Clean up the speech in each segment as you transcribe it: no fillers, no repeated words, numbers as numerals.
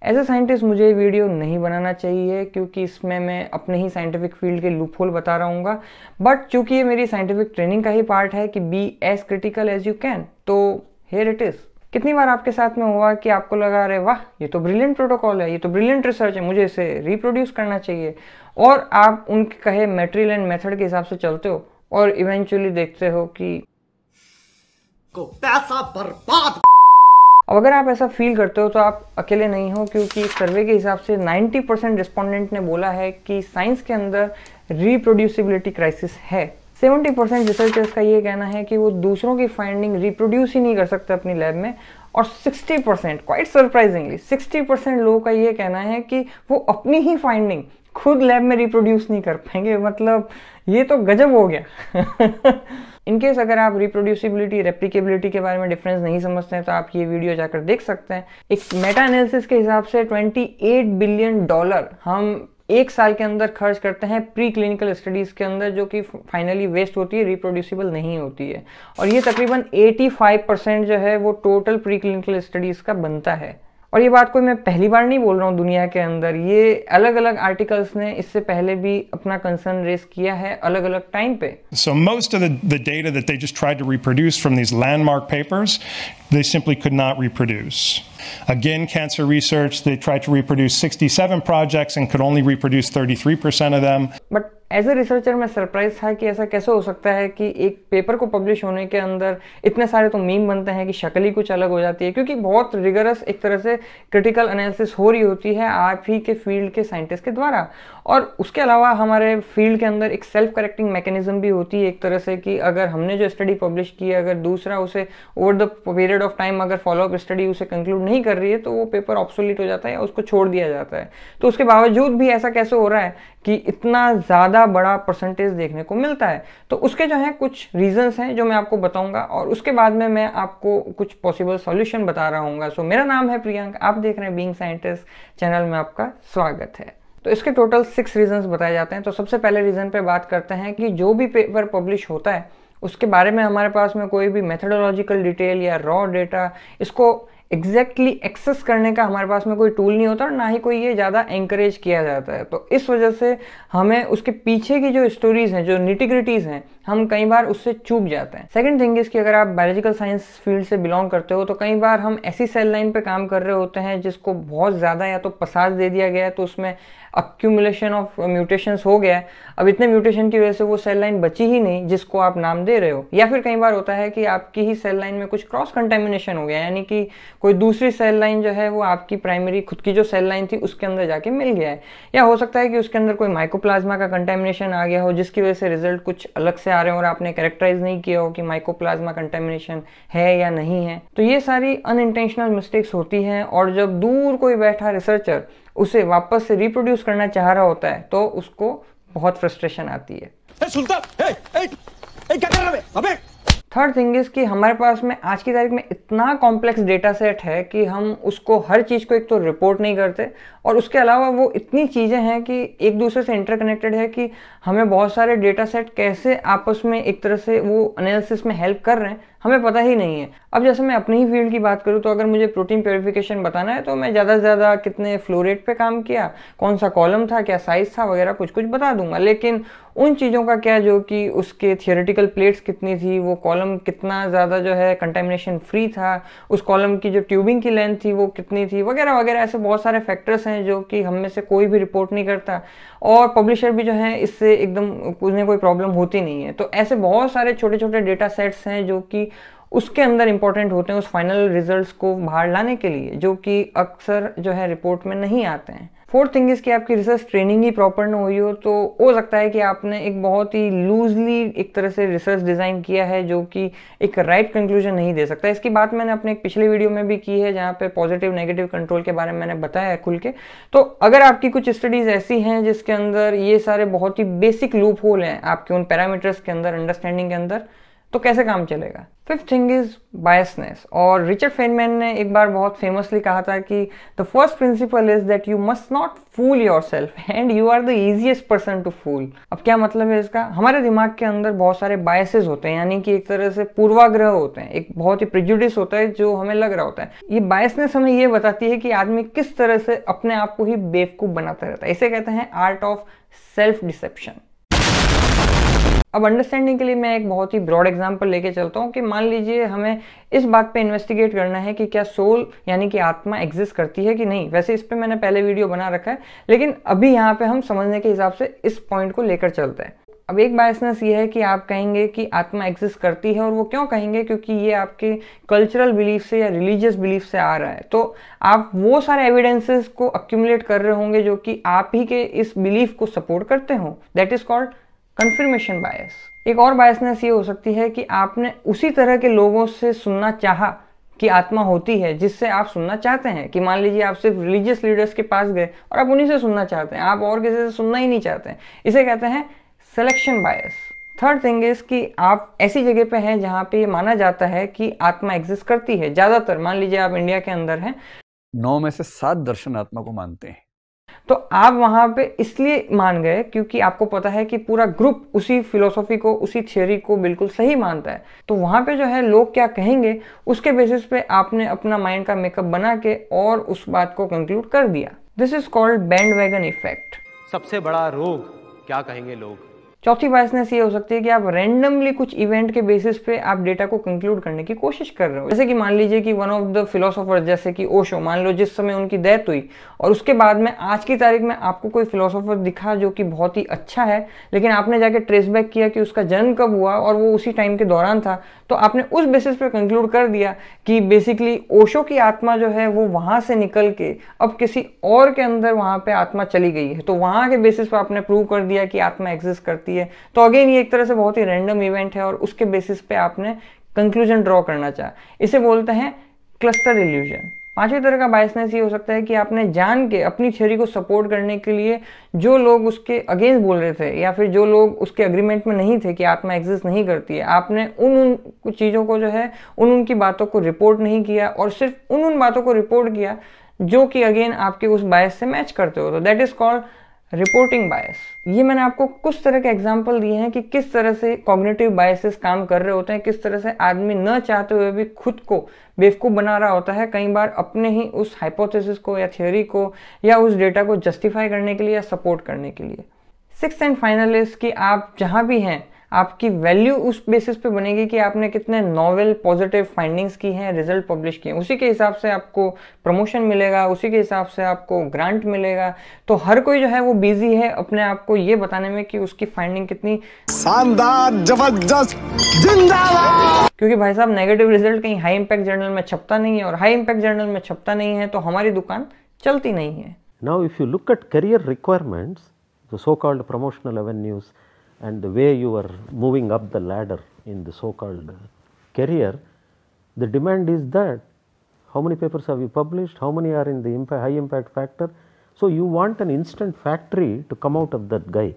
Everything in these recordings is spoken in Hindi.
एज ए साइंटिस्ट मुझे ये वीडियो नहीं बनाना चाहिए क्योंकि इसमें मैं अपने ही साइंटिफिक फील्ड के लूपहोल बता रहा हूँ, बट चूंकि ये मेरी साइंटिफिक ट्रेनिंग का ही पार्ट है कि be as critical as you can, तो हियर इट इज। कितनी बार आपके साथ में हुआ कि आपको लगा अरे वाह ये तो ब्रिलियंट प्रोटोकॉल है, ये तो ब्रिलियंट रिसर्च है, मुझे इसे रिप्रोड्यूस करना चाहिए, और आप उनके कहे मटेरियल एंड मेथड के हिसाब से चलते हो और इवेंचुअली देखते हो कि पैसा बर्बाद। अब अगर आप ऐसा फील करते हो तो आप अकेले नहीं हो, क्योंकि एक सर्वे के हिसाब से 90% रिस्पोंडेंट ने बोला है कि साइंस के अंदर रिप्रोड्यूसिबिलिटी क्राइसिस है। 70% रिसर्चर्स का ये कहना है कि वो दूसरों की फाइंडिंग रिप्रोड्यूस ही नहीं कर सकते अपनी लैब में, और 60%, क्वाइट सरप्राइजिंगली 60% लोगों का ये कहना है कि वो अपनी ही फाइंडिंग खुद लैब में रिप्रोड्यूस नहीं कर पाएंगे। मतलब ये तो गजब हो गया। इनकेस अगर आप रिप्रोड्यूसिबिलिटी रेप्लिकेबिलिटी के बारे में डिफरेंस नहीं समझते हैं तो आप ये वीडियो जाकर देख सकते हैं। एक मेटा एनालिसिस के हिसाब से $28 बिलियन हम एक साल के अंदर खर्च करते हैं प्री क्लिनिकल स्टडीज के अंदर, जो कि फाइनली वेस्ट होती है, रिप्रोड्यूसिबल नहीं होती है। और ये तकरीबन 85% जो है वो टोटल प्री क्लिनिकल स्टडीज का बनता है। और ये बात कोई मैं पहली बार नहीं बोल रहा हूँ दुनिया के अंदर, ये अलग अलग आर्टिकल्स ने इससे पहले भी अपना कंसर्न रेस किया है अलग अलग टाइम पे। So most of the data that they just tried to reproduce from these landmark papers, they simply could not reproduce. Again, cancer research, they tried to reproduce 67 projects and could only reproduce 33% of them. But as a researcher मैं सरप्राइज था कि ऐसा कैसे हो सकता है कि एक पेपर को पब्लिश होने के अंदर इतने सारे तो मीम बनते हैं कि शक्ल ही कुछ अलग हो जाती है, क्योंकि बहुत रिगरस एक तरह से क्रिटिकल एनालिसिस हो रही होती है आप ही के फील्ड के साइंटिस्ट के द्वारा। और उसके अलावा हमारे फील्ड के अंदर एक सेल्फ करेक्टिंग मैकेनिज्म भी होती है एक तरह से, कि अगर हमने जो स्टडी पब्लिश की है, अगर दूसरा उसे over the period of time अगर फॉलोअप स्टडी उसे कंक्लूड नहीं कर रही है तो वो पेपर ऑब्सोलीट हो जाता है या उसको छोड़ दिया जाता है। तो उसके बावजूद भी ऐसा कैसे हो रहा है कि इतना ज़्यादा बड़ा परसेंटेज देखने को मिलता है? तो उसके जो है कुछ रीजंस हैं जो मैं आपको बताऊंगा, और उसके बाद में मैं आपको कुछ पॉसिबल सॉल्यूशन बता रहा हूँ। सो मेरा नाम है प्रियंक, आप देख रहे हैं बीइंग साइंटिस्ट चैनल में, आपका स्वागत है। तो इसके टोटल 6 रीजंस बताए जाते हैं। तो सबसे पहले रीजन पे बात करते हैं कि जो भी पेपर पब्लिश होता है उसके बारे में हमारे पास में कोई भी मेथोडोलॉजिकल डिटेल या रॉ डेटा इसको एग्जैक्टली एक्सेस करने का हमारे पास में कोई टूल नहीं होता, और ना ही कोई ये ज़्यादा एंकरेज किया जाता है। तो इस वजह से हमें उसके पीछे की जो स्टोरीज हैं, जो निटिग्रिटीज हैं, हम कई बार उससे चूक जाते हैं। सेकंड थिंग इज कि अगर आप बायोलॉजिकल साइंस फील्ड से बिलोंग करते हो तो कई बार हम ऐसी सेल लाइन पे काम कर रहे होते हैं जिसको बहुत ज़्यादा या तो पसाज दे दिया गया है, तो उसमें अक्यूमुलेशन ऑफ म्यूटेशंस हो गया है। अब इतने म्यूटेशन की वजह से वो सेल लाइन बची ही नहीं जिसको आप नाम दे रहे हो, या फिर कई बार होता है कि आपकी ही सेल लाइन में कुछ क्रॉस कंटेमिनेशन हो गया, यानी कि कोई दूसरी सेल लाइन जो है वो आपकी प्राइमरी खुद की जो सेल लाइन थी उसके अंदर जाके मिल गया है, या हो सकता है कि उसके अंदर कोई माइकोप्लाज्मा का कंटेमिनेशन आ गया हो जिसकी वजह से रिजल्ट कुछ अलग से आ रहे हो और आपने कैरेक्टराइज नहीं किया हो कि माइकोप्लाज्मा कंटेमिनेशन है या नहीं है। तो ये सारी अनइंटेंशनल मिस्टेक्स होती हैं, और जब दूर कोई बैठा रिसर्चर उसे वापस से रिप्रोड्यूस करना चाह रहा होता है तो उसको बहुत फ्रस्ट्रेशन आती है। क्या कर रहा है? अबे थर्ड थिंग इज कि हमारे पास में आज की तारीख में इतना कॉम्प्लेक्स डेटा सेट है कि हम उसको हर चीज़ को एक तो रिपोर्ट नहीं करते, और उसके अलावा वो इतनी चीज़ें हैं कि एक दूसरे से इंटरकनेक्टेड है कि हमें बहुत सारे डेटा सेट कैसे आपस में एक तरह से वो एनालिसिस में हेल्प कर रहे हैं हमें पता ही नहीं है। अब जैसे मैं अपनी ही फील्ड की बात करूँ तो अगर मुझे प्रोटीन प्योरिफिकेशन बताना है तो मैं ज़्यादा से ज़्यादा कितने फ्लो रेट पे काम किया, कौन सा कॉलम था, क्या साइज था वगैरह कुछ कुछ बता दूंगा, लेकिन उन चीज़ों का क्या जो कि उसके थियोरेटिकल प्लेट्स कितनी थी, वो कॉलम कितना ज़्यादा जो है कंटेमिनेशन फ्री था, उस कॉलम की जो ट्यूबिंग की लेंथ थी वो कितनी थी, वगैरह वगैरह, ऐसे बहुत सारे फैक्टर्स हैं जो कि हम में से कोई भी रिपोर्ट नहीं करता, और पब्लिशर भी जो है इससे एकदम उन्हें कोई प्रॉब्लम होती नहीं है। तो ऐसे बहुत सारे छोटे छोटे डेटा सेट्स हैं जो कि उसके अंदर इंपॉर्टेंट होते हैं उस फाइनल रिजल्ट्स को बाहर लाने के लिए, जो कि अक्सर जो है रिपोर्ट में नहीं आते हैं। फोर्थ थिंग इज कि आपकी रिसर्च ट्रेनिंग ही प्रॉपर ना हुई हो, तो हो सकता है कि आपने एक बहुत ही लूजली एक तरह से रिसर्च डिज़ाइन किया है जो कि एक राइट कंक्लूजन नहीं दे सकता। इसकी बात मैंने अपने एक पिछले वीडियो में भी की है जहाँ पे पॉजिटिव नेगेटिव कंट्रोल के बारे में मैंने बताया है खुल के। तो अगर आपकी कुछ स्टडीज़ ऐसी हैं जिसके अंदर ये सारे बहुत ही बेसिक लूप होल हैं आपके उन पैरामीटर्स के अंदर, अंडरस्टैंडिंग के अंदर, तो कैसे काम चलेगा? Fifth thing is biasness. और रिचर्ड फेनमैन ने एक बार बहुत फेमसली कहा था कि the first principle is that you must not fool yourself and you are the easiest person to fool. अब क्या मतलब है इसका? हमारे दिमाग के अंदर बहुत सारे बायसेस होते हैं, यानी कि एक तरह से पूर्वाग्रह होते हैं, एक बहुत ही प्रेजुडिस होता है जो हमें लग रहा होता है। ये बायसनेस हमें ये बताती है कि आदमी किस तरह से अपने आप को ही बेवकूफ बनाता रहता है। इसे कहते हैं आर्ट ऑफ सेल्फ डिसेप्शन। अब अंडरस्टैंडिंग के लिए मैं एक बहुत ही ब्रॉड एग्जांपल लेके चलता हूँ कि मान लीजिए हमें इस बात पे इन्वेस्टिगेट करना है कि क्या सोल यानी कि आत्मा एग्जिस्ट करती है कि नहीं। वैसे इस पे मैंने पहले वीडियो बना रखा है, लेकिन अभी यहाँ पे हम समझने के हिसाब से इस पॉइंट को लेकर चलते हैं। अब एक बायसनेस ये है कि आप कहेंगे कि आत्मा एग्जिस्ट करती है, और वो क्यों कहेंगे? क्योंकि ये आपके कल्चरल बिलीफ से या रिलीजियस बिलीफ से आ रहा है। तो आप वो सारे एविडेंसेस को अक्यूमुलेट कर रहे होंगे जो कि आप ही के इस बिलीफ को सपोर्ट करते हो। That is called confirmation bias. एक और बायसनेस ये हो सकती है कि आपने उसी तरह के लोगों से सुनना चाहा कि आत्मा होती है जिससे आप सुनना चाहते हैं। कि मान लीजिए आप सिर्फ रिलीजियस लीडर्स के पास गए और आप उन्हीं से सुनना चाहते हैं, आप और किसी से सुनना ही नहीं चाहते हैं। इसे कहते हैं selection bias. Third thing is कि आप ऐसी जगह पे हैं जहाँ पे ये माना जाता है कि आत्मा एग्जिस्ट करती है। ज्यादातर मान लीजिए आप इंडिया के अंदर हैं, 9 में से 7 दर्शन आत्मा को मानते हैं। तो आप वहां पे इसलिए मान गए क्योंकि आपको पता है कि पूरा ग्रुप उसी फिलोसॉफी को, उसी थियोरी को बिल्कुल सही मानता है। तो वहां पे जो है लोग क्या कहेंगे उसके बेसिस पे आपने अपना माइंड का मेकअप बना के और उस बात को कंक्लूड कर दिया। This is called bandwagon effect. सबसे बड़ा रोग क्या कहेंगे लोग। चौथी बायसनेस ये हो सकती है कि आप रैंडमली कुछ इवेंट के बेसिस पे आप डेटा को कंक्लूड करने की कोशिश कर रहे हो। जैसे कि मान लीजिए कि वन ऑफ द फिलोसोफर जैसे कि ओशो, मान लो जिस समय उनकी डेथ हुई और उसके बाद में आज की तारीख में आपको कोई फिलोसोफर दिखा जो कि बहुत ही अच्छा है, लेकिन आपने जाके ट्रेस बैक किया कि उसका जन्म कब हुआ और वो उसी टाइम के दौरान था, तो आपने उस बेसिस पे कंक्लूड कर दिया कि बेसिकली ओशो की आत्मा जो है वो वहां से निकल के अब किसी और के अंदर वहां पे आत्मा चली गई है। तो वहां के बेसिस पे आपने प्रूव कर दिया कि आत्मा एग्जिस्ट करती है। तो अगेन ये एक तरह से बहुत ही रैंडम इवेंट है और उसके बेसिस पे आपने कंक्लूजन ड्रॉ करना चाहा। इसे बोलते हैं क्लस्टर इल्यूजन। पांचवी तरह का बायसनेस ये हो सकता है कि आपने जान के अपनी थ्योरी को सपोर्ट करने के लिए जो लोग उसके अगेंस्ट बोल रहे थे या फिर जो लोग उसके अग्रीमेंट में नहीं थे कि आत्मा एग्जिस्ट नहीं करती है, आपने उन कुछ चीज़ों को जो है उनकी बातों को रिपोर्ट नहीं किया और सिर्फ उन बातों को रिपोर्ट किया जो कि अगेन आपके उस बायस से मैच करते हो। तो दैट इज कॉल्ड रिपोर्टिंग बायस। ये मैंने आपको कुछ तरह के एग्जांपल दिए हैं कि किस तरह से कॉग्निटिव बायसेस काम कर रहे होते हैं, किस तरह से आदमी न चाहते हुए भी खुद को बेवकूफ़ बना रहा होता है, कई बार अपने ही उस हाइपोथेसिस को या थ्योरी को या उस डेटा को जस्टिफाई करने के लिए या सपोर्ट करने के लिए। सिक्स्थ एंड फाइनल इज कि आप जहाँ भी हैं आपकी वैल्यू उस बेसिस पे बनेगी कि आपने कितने नॉवेल पॉजिटिव फाइंडिंग्स की हैं, रिजल्ट पब्लिश किए हैं। उसी के हिसाब से आपको प्रमोशन मिलेगा, उसी के हिसाब से आपको ग्रांट मिलेगा। तो हर कोई जो है वो बिजी है अपने आप को ये बताने में कि उसकी फाइंडिंग कितनी शानदार, जबरदस्त, जिंदाबाद। क्योंकि भाई साहब नेगेटिव रिजल्ट कहीं हाई इंपैक्ट जर्नल में छपता नहीं है और हाई इंपैक्ट जर्नल में छपता नहीं है तो हमारी दुकान चलती नहीं है। Now if you look at career requirements, the so-called promotional avenues and the way you are moving up the ladder in the so-called career, the demand is that how many papers have you published, how many are in the high impact factor. So you want an instant factory to come out of that guy.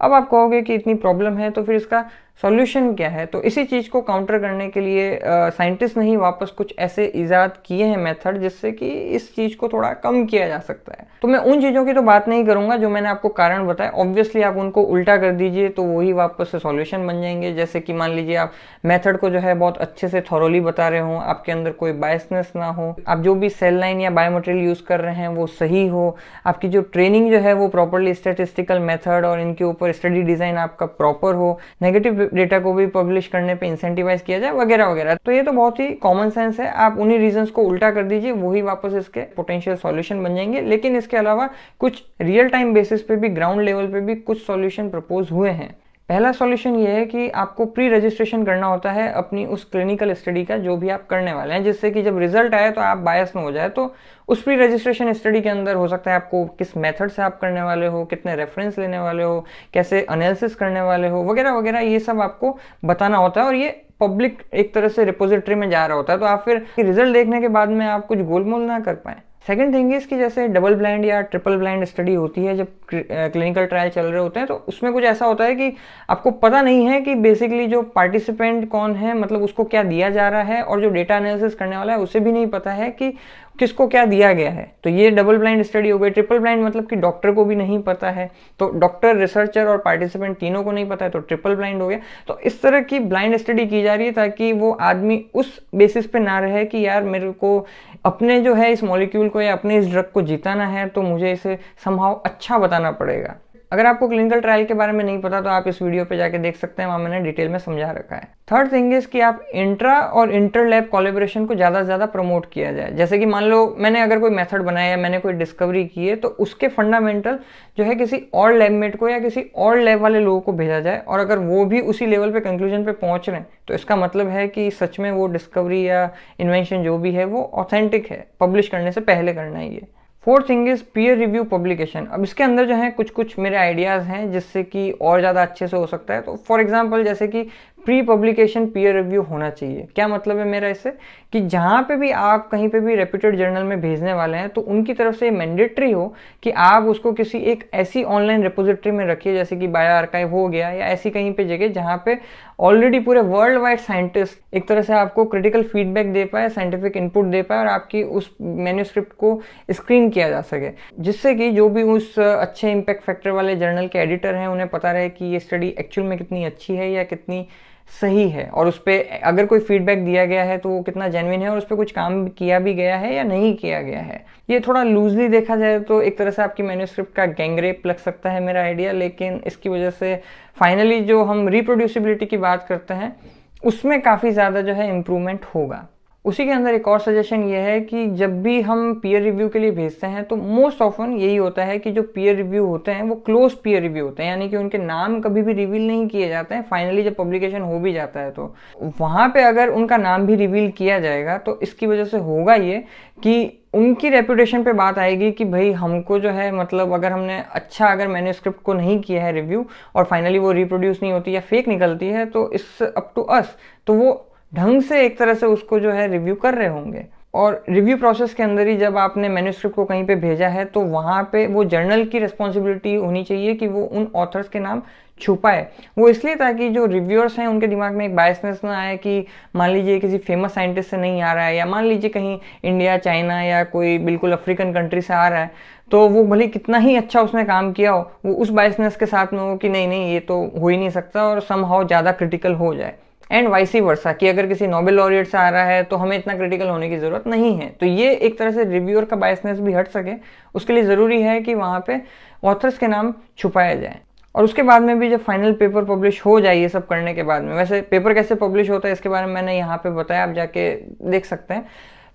अब आप कहोगे कि इतनी प्रॉब्लम है तो फिर इसका सॉल्यूशन क्या है। तो इसी चीज़ को काउंटर करने के लिए साइंटिस्ट ने ही वापस कुछ ऐसे इजाद किए हैं मेथड जिससे कि इस चीज़ को थोड़ा कम किया जा सकता है। तो मैं उन चीज़ों की तो बात नहीं करूंगा जो मैंने आपको कारण बताया। ऑब्वियसली आप उनको उल्टा कर दीजिए तो वही वापस से सॉल्यूशन बन जाएंगे। जैसे कि मान लीजिए आप मेथड को जो है बहुत अच्छे से थॉरोली बता रहे हो, आपके अंदर कोई बायसनेस ना हो, आप जो भी सेल लाइन या बायोमटेरियल यूज़ कर रहे हैं वो सही हो, आपकी जो ट्रेनिंग जो है वो प्रॉपरली स्टैटिस्टिकल मेथड और इनके ऊपर स्टडी डिज़ाइन आपका प्रॉपर हो, नेगेटिव डेटा को भी पब्लिश करने पे इंसेंटिवाइज किया जाए वगैरह वगैरह। तो ये तो बहुत ही कॉमन सेंस है। आप उन्हीं रीजंस को उल्टा कर दीजिए, वही वापस इसके पोटेंशियल सॉल्यूशन बन जाएंगे। लेकिन इसके अलावा कुछ रियल टाइम बेसिस पे भी, ग्राउंड लेवल पे भी कुछ सॉल्यूशन प्रपोज हुए हैं। पहला सॉल्यूशन ये है कि आपको प्री रजिस्ट्रेशन करना होता है अपनी उस क्लिनिकल स्टडी का जो भी आप करने वाले हैं, जिससे कि जब रिजल्ट आए तो आप बायस न हो जाए। तो उस प्री रजिस्ट्रेशन स्टडी के अंदर हो सकता है आपको किस मेथड से आप करने वाले हो, कितने रेफरेंस लेने वाले हो, कैसे एनालिसिस करने वाले हो वगैरह वगैरह, ये सब आपको बताना होता है और ये पब्लिक एक तरह से रिपोजिटरी में जा रहा होता है। तो आप फिर रिजल्ट देखने के बाद में आप कुछ गोलमोल ना कर पाए। सेकंड थिंग इज कि जैसे डबल ब्लाइंड या ट्रिपल ब्लाइंड स्टडी होती है, जब क्लिनिकल ट्रायल चल रहे होते हैं तो उसमें कुछ ऐसा होता है कि आपको पता नहीं है कि बेसिकली जो पार्टिसिपेंट कौन है, मतलब उसको क्या दिया जा रहा है, और जो डेटा एनालिसिस करने वाला है उसे भी नहीं पता है कि किसको क्या दिया गया है। तो ये डबल ब्लाइंड स्टडी हो गई। ट्रिपल ब्लाइंड मतलब कि डॉक्टर को भी नहीं पता है, तो डॉक्टर, रिसर्चर और पार्टिसिपेंट तीनों को नहीं पता है, तो ट्रिपल ब्लाइंड हो गया। तो इस तरह की ब्लाइंड स्टडी की जा रही है ताकि वो आदमी उस बेसिस पे ना रहे कि यार मेरे को अपने जो है इस मॉलिक्यूल को या अपने इस ड्रग को जीताना है तो मुझे इसे समहाउ अच्छा बताना पड़ेगा। अगर आपको क्लिनिकल ट्रायल के बारे में नहीं पता तो आप इस वीडियो पे जाके देख सकते हैं, वहाँ मैंने डिटेल में समझा रखा है। थर्ड थिंग इज कि आप इंट्रा और इंटर लैब कोलैबोरेशन को ज़्यादा से ज़्यादा प्रमोट किया जाए। जैसे कि मान लो मैंने अगर कोई मेथड बनाया या मैंने कोई डिस्कवरी की है तो उसके फंडामेंटल जो है किसी और लैबमेट को या किसी और लैब वाले लोगों को भेजा जाए, और अगर वो भी उसी लेवल पे कंक्लूजन पे पहुंच रहे हैं तो इसका मतलब है कि सच में वो डिस्कवरी या इन्वेंशन जो भी है वो ऑथेंटिक है, पब्लिश करने से पहले करना ही है। Fourth thing is peer review publication. अब इसके अंदर जो है कुछ मेरे आइडियाज़ हैं जिससे कि और ज़्यादा अच्छे से हो सकता है। तो फॉर एग्जांपल जैसे कि प्री पब्लिकेशन पीयर रिव्यू होना चाहिए। क्या मतलब है मेरा इससे, कि जहाँ पे भी आप कहीं पे भी रेप्यूटेड जर्नल में भेजने वाले हैं तो उनकी तरफ से मैंडेटरी हो कि आप उसको किसी एक ऐसी ऑनलाइन रिपोजिटरी में रखिए, जैसे कि बायो आर्काइव हो गया या ऐसी कहीं पे जगह जहाँ पे ऑलरेडी पूरे वर्ल्ड वाइड साइंटिस्ट एक तरह से आपको क्रिटिकल फीडबैक दे पाए, साइंटिफिक इनपुट दे पाए और आपकी उस मैन्यूस्क्रिप्ट को स्क्रीन किया जा सके, जिससे कि जो भी उस अच्छे इम्पैक्ट फैक्टर वाले जर्नल के एडिटर हैं उन्हें पता रहे कि ये स्टडी एक्चुअल में कितनी अच्छी है या कितनी सही है, और उस पर अगर कोई फीडबैक दिया गया है तो वो कितना जेन्युइन है और उस पर कुछ काम किया भी गया है या नहीं किया गया है। ये थोड़ा लूजली देखा जाए तो एक तरह से आपकी मैन्यूस्क्रिप्ट का गैंगरेप लग सकता है मेरा आइडिया, लेकिन इसकी वजह से फाइनली जो हम रिप्रोड्यूसिबिलिटी की बात करते हैं उसमें काफ़ी ज़्यादा जो है इम्प्रूवमेंट होगा। उसी के अंदर एक और सजेशन ये है कि जब भी हम पीयर रिव्यू के लिए भेजते हैं तो मोस्ट ऑफन यही होता है कि जो पीयर रिव्यू होते हैं वो क्लोज पीयर रिव्यू होते हैं, यानी कि उनके नाम कभी भी रिवील नहीं किए जाते हैं। फाइनली जब पब्लिकेशन हो भी जाता है तो वहाँ पे अगर उनका नाम भी रिवील किया जाएगा तो इसकी वजह से होगा ये कि उनकी रेपुटेशन पे बात आएगी कि भाई हमको जो है, मतलब अगर हमने अगर मैन्यूस्क्रिप्ट को नहीं किया है रिव्यू और फाइनली वो रिप्रोड्यूस नहीं होती या फेक निकलती है तो इट्स अप टू अस, तो वो ढंग से एक तरह से उसको जो है रिव्यू कर रहे होंगे। और रिव्यू प्रोसेस के अंदर ही जब आपने मैन्यूस्क्रिप्ट को कहीं पे भेजा है तो वहाँ पे वो जर्नल की रिस्पॉन्सिबिलिटी होनी चाहिए कि वो उन ऑथर्स के नाम छुपाए। वो इसलिए ताकि जो रिव्यूअर्स हैं उनके दिमाग में एक बायसनेस ना आए कि मान लीजिए किसी फेमस साइंटिस्ट से नहीं आ रहा है, या मान लीजिए कहीं इंडिया, चाइना या कोई बिल्कुल अफ्रीकन कंट्री से आ रहा है तो वो भले कितना ही अच्छा उसने काम किया हो, वो उस बायसनेस के साथ में हो कि नहीं ये तो हो ही नहीं सकता और समहाउ ज़्यादा क्रिटिकल हो जाए। एंड वाइसी वर्सा कि अगर किसी नोबेल लॉरिएट से आ रहा है तो हमें इतना क्रिटिकल होने की ज़रूरत नहीं है। तो ये एक तरह से रिव्यूअर का बायसनेस भी हट सके, उसके लिए ज़रूरी है कि वहाँ पे ऑथर्स के नाम छुपाए जाएं। और उसके बाद में भी जब फाइनल पेपर पब्लिश हो जाए ये सब करने के बाद में, वैसे पेपर कैसे पब्लिश होता है इसके बारे में मैंने यहाँ पे बताया, आप जाके देख सकते हैं।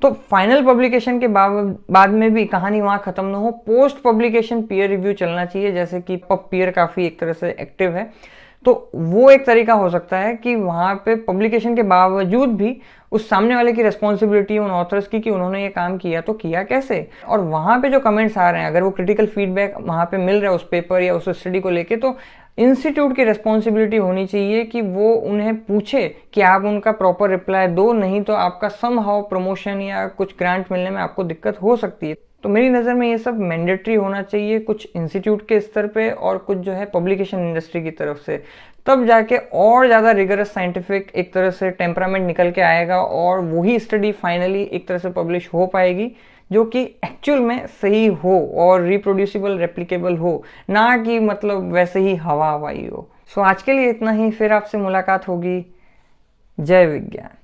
तो फाइनल पब्लिकेशन के बाद में भी कहानी वहाँ ख़त्म ना हो, पोस्ट पब्लिकेशन पीयर रिव्यू चलना चाहिए। जैसे कि पब पीयर काफ़ी एक तरह से एक्टिव है, तो वो एक तरीका हो सकता है कि वहाँ पे पब्लिकेशन के बावजूद भी उस सामने वाले की रिस्पॉन्सिबिलिटी उन ऑथर्स की कि उन्होंने ये काम किया तो किया कैसे, और वहाँ पे जो कमेंट्स आ रहे हैं अगर वो क्रिटिकल फीडबैक वहाँ पे मिल रहा है उस पेपर या उस स्टडी को लेके, तो इंस्टीट्यूट की रिस्पॉन्सिबिलिटी होनी चाहिए कि वो उन्हें पूछे कि आप उनका प्रॉपर रिप्लाई दो, नहीं तो आपका समहाउ प्रमोशन या कुछ ग्रांट मिलने में आपको दिक्कत हो सकती है। तो मेरी नज़र में ये सब मैंडेटरी होना चाहिए कुछ इंस्टीट्यूट के स्तर पे और कुछ जो है पब्लिकेशन इंडस्ट्री की तरफ से, तब जाके और ज़्यादा रिगरस साइंटिफिक एक तरह से टेम्परामेंट निकल के आएगा और वही स्टडी फाइनली एक तरह से पब्लिश हो पाएगी जो कि एक्चुअल में सही हो और रिप्रोड्यूसिबल, रेप्लिकेबल हो, ना कि मतलब वैसे ही हवा हवाई हो। सो आज के लिए इतना ही, फिर आपसे मुलाकात होगी। जय विज्ञान।